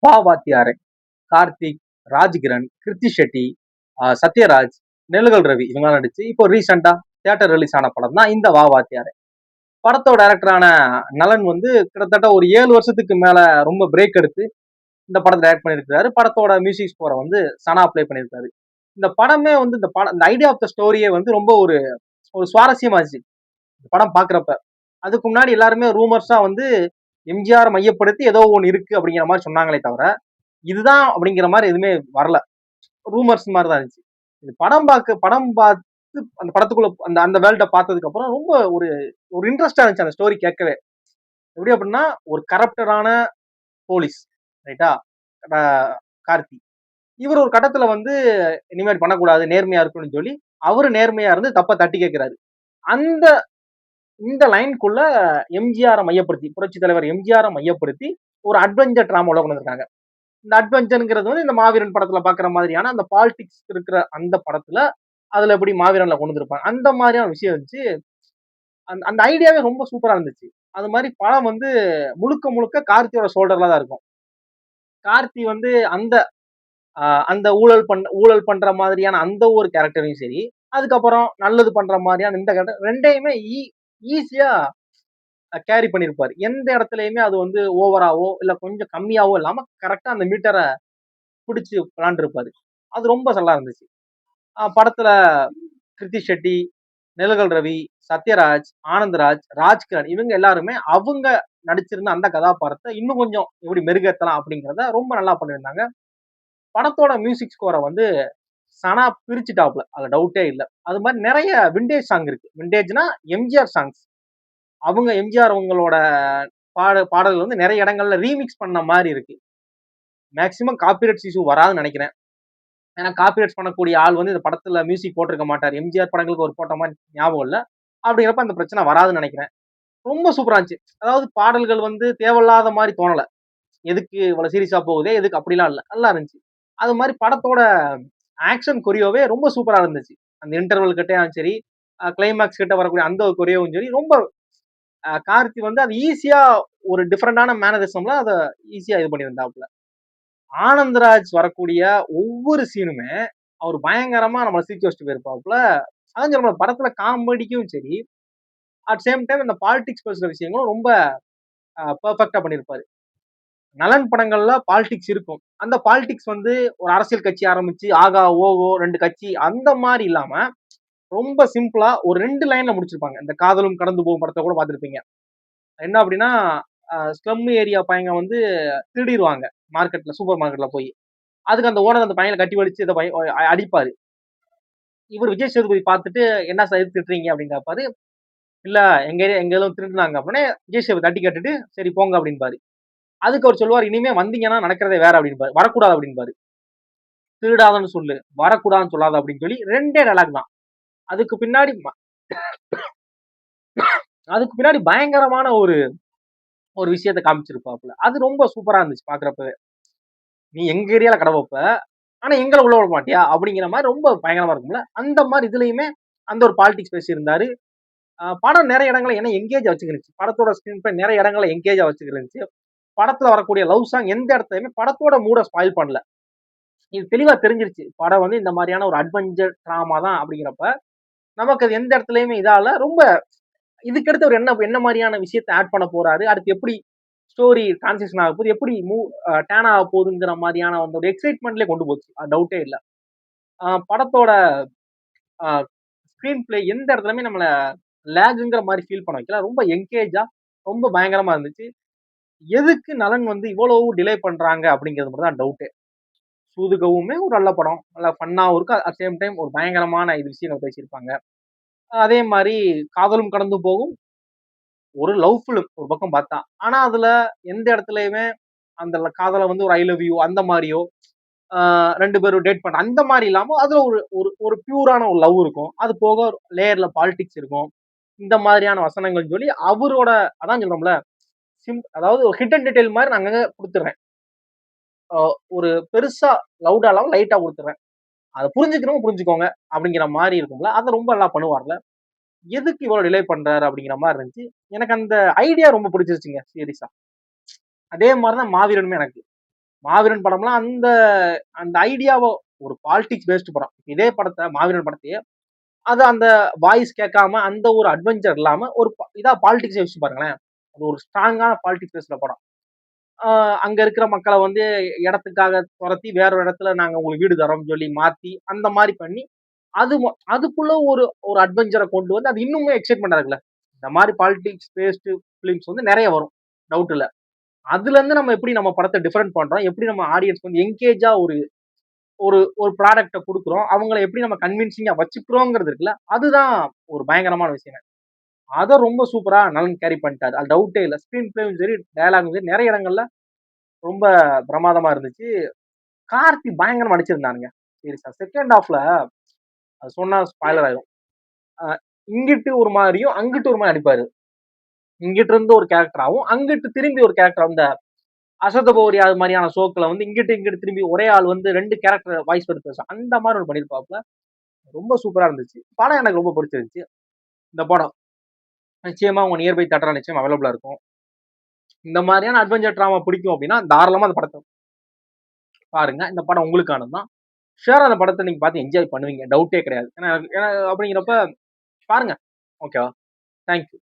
வா வாத்தியாரே, கார்த்திக், ராஜ்கிரண், கிருத்தி ஷெட்டி, சத்யராஜ், நெல்லுகல் ரவி இவங்கலாம் நடிச்சு இப்போ ரீசெண்டா தியேட்டர் ரிலீஸ் ஆன படம் தான் இந்த வா வாத்தியாரே. படத்தோட டைரக்டரான நலன் வந்து கிட்டத்தட்ட ஒரு 7 வருஷத்துக்கு மேல ரொம்ப பிரேக் எடுத்து இந்த படத்தை டைரக்ட் பண்ணியிருக்காரு. படத்தோட மியூசிக் ஸ்கோரை வந்து சனா ப்ளே பண்ணியிருக்காரு. இந்த படமே வந்து இந்த படம் இந்த ஐடியா ஆஃப் த ஸ்டோரியே வந்து ரொம்ப ஒரு ஒரு சுவாரஸ்யமா இருந்துச்சு இந்த படம் பாக்குறப்ப. அதுக்கு முன்னாடி எல்லாருமே ரூமர்ஸா வந்து எம்ஜிஆர் மையப்படுத்தி ஏதோ ஒன்று இருக்கு அப்படிங்கிற மாதிரி சொன்னாங்களே தவிர இதுதான் அப்படிங்கிற மாதிரி எதுவுமே வரல. ரூமர்ஸ் மாதிரி தான் இருந்துச்சு. இது படம் பார்த்து அந்த படத்துக்குள்ள அந்த அந்த வேர்ல்ட பார்த்ததுக்கு அப்புறம் ரொம்ப ஒரு ஒரு இன்ட்ரெஸ்டா இருந்துச்சு அந்த ஸ்டோரி கேட்கவே. எப்படி அப்படின்னா ஒரு கரப்டடான போலீஸ் ரைட்டா, கார்த்தி இவர் ஒரு கட்டத்துல வந்து இனிமேல் பண்ணக்கூடாது நேர்மையா இருக்கணும்னு சொல்லி அவரு நேர்மையா இருந்து தப்ப தட்டி கேட்கிறாரு. அந்த இந்த லைனுக்குள்ள எம்ஜிஆரை மையப்படுத்தி புரட்சி தலைவர் எம்ஜிஆரை மையப்படுத்தி ஒரு அட்வென்ச்சர் டிராமா உள்ள கொண்டு வந்திருக்காங்க. இந்த அட்வென்ச்சர்ங்கிறது வந்து இந்த மாவீரன் படத்துல பாக்குற மாதிரியான அந்த பாலிடிக்ஸ் இருக்கிற அந்த படத்துல அதுல எப்படி மாவீரன்ல கொண்டு வந்திருப்பாங்க அந்த மாதிரியான விஷயம் இருந்துச்சு. அந்த அந்த ஐடியாவே ரொம்ப சூப்பரா இருந்துச்சு. அது மாதிரி படம் வந்து முழுக்க முழுக்க கார்த்தியோட ஷோல்டர்ல தான் இருக்கும். கார்த்தி வந்து அந்த அந்த ஊழல் பண்ற மாதிரியான அந்த ஒரு கேரக்டரையும் சரி, அதுக்கப்புறம் நல்லது பண்ற மாதிரியான இந்த கேரக்டர் 2யுமே ஈஸியா கேரி பண்ணியிருப்பாரு. எந்த இடத்துலயுமே அது வந்து ஓவராவோ இல்ல கொஞ்சம் கம்மியாவோ இல்லாம கரெக்டா அந்த மீட்டரை பிடிச்சு விளாண்டுருப்பாரு. அது ரொம்ப நல்லா இருந்துச்சு. படத்துல கிருத்தி ஷெட்டி, நெல்லுகல் ரவி, சத்யராஜ், ஆனந்தராஜ், ராஜ்கிரண் இவங்க எல்லாருமே அவங்க நடிச்சிருந்த அந்த கதாபாத்திரத்தை இன்னும் கொஞ்சம் எப்படி மெருகேத்தலாம் அப்படிங்கிறத ரொம்ப நல்லா பண்ணியிருந்தாங்க. படத்தோட மியூசிக் ஸ்கோரை வந்து சனா பிரிச்சுட்டாப்ல, அதுல டவுட்டே இல்ல. அது மாதிரி நிறைய விண்டேஜ் சாங் இருக்கு. விண்டேஜ்னா எம்ஜிஆர் சாங்ஸ். அவங்க எம்ஜிஆர் அவங்களோட பாடல்கள் வந்து நிறைய இடங்கள்ல ரீமிக்ஸ் பண்ண மாதிரி இருக்கு. மேக்சிமம் காப்பிரைட்ஸ் இஷ்யூ வராதுன்னு நினைக்கிறேன். ஏன்னா காப்பிரைட்ஸ் பண்ணக்கூடிய ஆள் வந்து இந்த படத்துல மியூசிக் போட்டிருக்க மாட்டார். எம்ஜிஆர் படங்களுக்கு ஒரு போட்ட மாதிரி ஞாபகம் இல்ல. அப்படிங்கிறப்ப அந்த பிரச்சனை வராதுன்னு நினைக்கிறேன். ரொம்ப சூப்பரா இருந்துச்சு. அதாவது பாடல்கள் வந்து தேவையில்லாத மாதிரி தோணல. எதுக்கு இவ்வளவு சீரியஸா போகுதே எதுக்கு அப்படிலாம் இல்ல, நல்லா இருந்துச்சு. அது மாதிரி படத்தோட ஆக்ஷன் கொரியோவே ரொம்ப சூப்பரா இருந்துச்சு. அந்த இன்டர்வல் கிட்டயும் சரி, கிளைமேக்ஸ் கிட்ட வரக்கூடிய அந்த கொரியோவும் சரி ரொம்ப கார்த்தி வந்து அது ஈஸியா ஒரு டிஃப்ரெண்டான மேனரிசம்ல அதை ஈஸியா இது பண்ணியிருந்தாப்புல. ஆனந்தராஜ் வரக்கூடிய ஒவ்வொரு சீனுமே அவர் பயங்கரமா நம்மளை சிரிக்க வச்சுட்டு போயிருப்பாப்புல. அதான் சொல்ல படத்துல காமெடிக்கும் சரி, அட் சேம் டைம் இந்த பாலிடிக்ஸ் பேசுற விஷயங்களும் ரொம்ப பெர்ஃபெக்டா பண்ணியிருப்பாரு. நலன் படங்கள்ல பாலிடிக்ஸ் இருக்கும். அந்த பாலிடிக்ஸ் வந்து ஒரு அரசியல் கட்சி ஆரம்பிச்சு ஆகா ஓகோ 2 கட்சி அந்த மாதிரி இல்லாம ரொம்ப சிம்பிளா ஒரு 2 லைன்ல முடிச்சிருப்பாங்க. இந்த காதலும் கடந்து போகும் படத்தை கூட பார்த்திருப்பீங்க. என்ன அப்படின்னா ஸ்லம் ஏரியா பையங்க வந்து திருடிடுவாங்க மார்க்கெட்ல, சூப்பர் மார்க்கெட்ல போய். அதுக்கு அந்த ஓனர் அந்த பையனை கட்டி வலிச்சு இதை அடிப்பாரு. இவர் விஜய் சேதுபதி பார்த்துட்டு என்ன சார் எதுக்கு திட்டுறீங்க அப்படின்னு கேட்பாரு. இல்ல எங்க ஏரியா எங்க எல்லாம் திருடுனாங்க அப்படின்னு விஜய் சேதுபதி தட்டி கேட்டுட்டு சரி போங்க அப்படின்பாரு. அதுக்கு அவர் சொல்லுவார் இனிமே வந்தீங்கன்னா நடக்கிறதே வேற அப்படின்பாரு, வரக்கூடாது அப்படின்பாரு. திருடாதன்னு சொல்லு, வரக்கூடாதுன்னு சொல்லாத அப்படின்னு சொல்லி 2 டயலாக் தான். அதுக்கு பின்னாடி அதுக்கு பின்னாடி பயங்கரமான ஒரு ஒரு விஷயத்தை காமிச்சிருப்பாப்புல. அது ரொம்ப சூப்பரா இருந்துச்சு பாக்குறப்பவே. நீ எங்க ஏரியால கடை வைப்ப, ஆனா எங்களை உள்ள விட மாட்டியா அப்படிங்கிற மாதிரி ரொம்ப பயங்கரமா இருக்கும்ல. அந்த மாதிரி இதுலயுமே அந்த ஒரு பாலிடிக்ஸ் பேசியிருந்தாரு. படம் நிறைய இடங்களை என்ன எங்கேஜா வச்சுக்கிருந்துச்சு. படத்தோட ஸ்கிரீன் பிளே நிறைய இடங்களை எங்கேஜா வச்சுக்கிருந்துச்சு. படத்துல வரக்கூடிய லவ் சாங் எந்த இடத்துலயுமே படத்தோட மூட ஸ்பாயில் பண்ணல. இது தெளிவா தெரிஞ்சிருச்சு. படம் வந்து இந்த மாதிரியான ஒரு அட்வென்ச்சர் டிராமா தான் அப்படிங்கிறப்ப நமக்கு அது எந்த இடத்துலயுமே இதால ரொம்ப இதுக்கடுத்து அவர் என்ன என்ன மாதிரியான விஷயத்தை ஆட் பண்ண போறாரு, அடுத்து எப்படி ஸ்டோரி டிரான்சிஷன் ஆக போகுது, எப்படி டேன் ஆக போகுதுங்கிற மாதிரியான அந்த ஒரு எக்ஸைட்மெண்ட்லயே கொண்டு போச்சு. அது டவுட்டே இல்ல. படத்தோட ஸ்கிரீன் பிளே எந்த இடத்துலயுமே நம்மள லேகுங்கிற மாதிரி ஃபீல் பண்ண வைக்கல. ரொம்ப என்கேஜா ரொம்ப பயங்கரமா இருந்துச்சு. எதுக்கு நலன் வந்து இவ்வளவு டிலே பண்றாங்க அப்படிங்கிறது மட்டும் தான் டவுட்டே. சூதுகவுமே ஒரு நல்ல படம், நல்லா ஃபன்னாவும் இருக்கு. அட் சேம் டைம் ஒரு பயங்கரமான இது விஷயங்கள் பேசியிருப்பாங்க. அதே மாதிரி காதலும் கடந்து போகும் ஒரு லவ் ஃபிலிம் ஒரு பக்கம் பார்த்தா. ஆனா அதுல எந்த இடத்துலயுமே அந்த காதல வந்து ஒரு ஐ லவ் யூ அந்த மாதிரியோ 2 பேரும் டேட் பண்ற அந்த மாதிரி இல்லாம அதுல ஒரு ஒரு ஒரு பியூரான ஒரு லவ் இருக்கும். அது போக லேயர்ல பாலிடிக்ஸ் இருக்கும். இந்த மாதிரியான வசனங்கள் சொல்லி அவரோட அதான் சொல்றோம்ல அதாவது ஒரு ஹிடன் டீடைல் மாதிரி நான் அங்கங்க குடுத்துடுறேன். ஒரு பெருசா லவுடா இல்லாம லைட்டா குடுத்துடுறேன். அத புரிஞ்சுக்கிறவங்க புரிஞ்சுக்கோங்க அப்படிங்கிற மாரி இருக்கும்ல. அத ரொம்ப நல்லா பண்ணுவார்ல. எதுக்கு இவ்வளவு டிலே பண்றாரு அப்படிங்கிற மாரி இருந்துச்சு. எனக்கு அந்த ஐடியா ரொம்ப பிடிச்சிருச்சுங்க சீரியஸா. அதே மாரி தான் மாவீரனுமே எனக்கு. மாவீரன் படம்லாம் அந்த அந்த ஐடியாவோ ஒரு பாலிடிக்ஸ் பேஸ்டு படம். இதே படத்த மாவீரன் படத்தையே அது அந்த வாய்ஸ் கேட்காம அந்த ஒரு அட்வென்ச்சர் இல்லாம ஒரு இதா பாலிடிக்ஸ் யோசிச்சு பாருங்களேன். அது ஒரு ஸ்ட்ராங்கான பாலிடிக்ஸ் பேசுற படம். அங்க இருக்கிற மக்கள வந்து இடத்துக்காக துரத்தி வேற ஒரு இடத்துல நாங்க உங்களுக்கு வீடு தரோம்னு சொல்லி மாத்தி அந்த மாதிரி பண்ணி அதுக்குள்ள ஒரு ஒரு அட்வென்ச்சரை கொண்டு வந்து அது இன்னுமே எக்ஸைட்மெண்டா இருக்குல்ல. இந்த மாதிரி பாலிடிக்ஸ் பேஸ்டு பிலிம்ஸ் வந்து நிறைய வரும். டவுட் இல்ல. அதுல இருந்து நம்ம எப்படி நம்ம படத்தை டிஃபரெண்ட் பண்றோம், எப்படி நம்ம ஆடியன்ஸ் வந்து என்கேஜா ஒரு ஒரு ஒரு ப்ராடக்ட்ட குடுக்குறோம், அவங்கள எப்படி நம்ம கன்வின்சிங்கா வச்சுக்கிறோங்கிறது இருக்குல்ல, அதுதான் ஒரு பயங்கரமான விஷயம். அத ரொம்ப சூப்பரா நலன் கேரி பண்ணிட்டாரு. அது டவுட்டே இல்ல. ஸ்கிரீன் பிளேயும் சரி, டயலாகும் சரி, நிறைய இடங்கள்ல ரொம்ப பிரமாதமா இருந்துச்சு. கார்த்தி பயங்கரமா நடிச்சிருந்தானுங்க. சீரியஸா. செகண்ட் ஹாஃப்ல அது சொன்னா ஸ்பாயிலர் ஆயிரும். அ இங்கிட்டு ஒரு மாரியும், அங்கிட்டு ஒரு மாரி நடிப்பாரு. இங்கிட்டு இருந்து ஒரு கேரக்டராவும், அங்கிட்டு திரும்பி ஒரு கேரக்டர் அந்த அசத்தபோரி அது மாரியான ஷோக்கள வந்து இங்கிட்டு, இங்கிட்டு திரும்பி ஒரே ஆள் வந்து 2 கேரக்டர் வாய்ஸ் கொடுத்து பேசும். அந்த மாரி ஒண்ணு பண்ணியிருப்பாப்ல. ரொம்ப சூப்பரா இருந்துச்சு. படம் எனக்கு ரொம்ப பிடிச்சிருந்துச்சு. இந்த படம். நிச்சயமா உங்க நியர்பை தியேட்டர்ல நிச்சயமா அவைலபிளா இருக்கும். இந்த மாரியான அட்வென்ச்சர் டிராமா பிடிக்கும் அப்டின்னா, தாராளமா அந்த படத்த பாருங்க. இந்த படம் உங்களுக்கானது தான். ஷூரா அந்த படத்த நீங்க பார்த்து என்ஜாய் பண்ணுவீங்க. டவுட்டே கிடையாது. ஏன்னா ஏன்னா அப்படிங்கிறப்ப பாருங்க. ஓகேவா? Thank you.